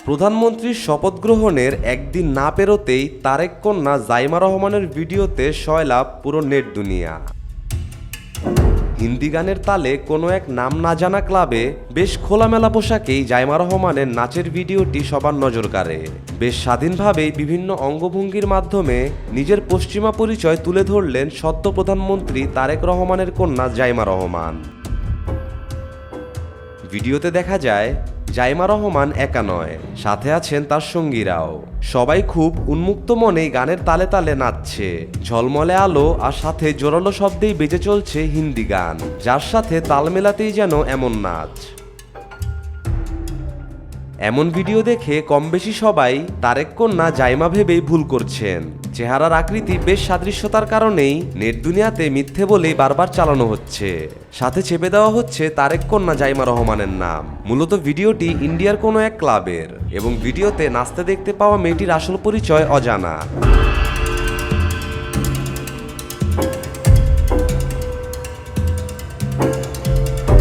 প্রধানমন্ত্রীর শপথ গ্রহণের একদিন না পেরোতেই তারেক কন্যা জাইমা রহমানের ভিডিওতে সয়লাভ পুরো নেট দুনিয়া। হিন্দি গানের তালে কোনো এক নাম না জানা ক্লাবে বেশ খোলামেলা পোশাকেই জাইমা রহমানের নাচের ভিডিওটি সবার নজর কাড়ে। বেশ স্বাধীনভাবেই বিভিন্ন অঙ্গভঙ্গির মাধ্যমে নিজের পশ্চিমা পরিচয় তুলে ধরলেন সদ্য প্রধানমন্ত্রী তারেক রহমানের কন্যা জাইমা রহমান। ভিডিওতে দেখা যায় জাইমা রহমান একা নয়, সাথে আছেন তার সঙ্গীরাও। সবাই খুব উন্মুক্ত মনেই গানের তালে তালে নাচছে। ঝলমলে আলো আর সাথে জোরালো শব্দেই বেজে চলছে হিন্দি গান, যার সাথে তাল মেলাতেই যেন এমন নাচ। এমন ভিডিও দেখে কম বেশি সবাই তারেক কন্যা জাইমা ভেবেই ভুল করছেন। চেহারার আকৃতি বেশ সাদৃশ্যতার কারণেই নেট দুনিয়াতে মিথ্যে বলেই বারবার চালানো হচ্ছে। সাথে চেপে দেওয়া হচ্ছে তারেক কন্যা জাইমা রহমানের নাম। মূলত ভিডিওটি ইন্ডিয়ার কোনো এক ক্লাবের এবং ভিডিওতে নাচতে দেখতে পাওয়া মেয়েটির আসল পরিচয় অজানা।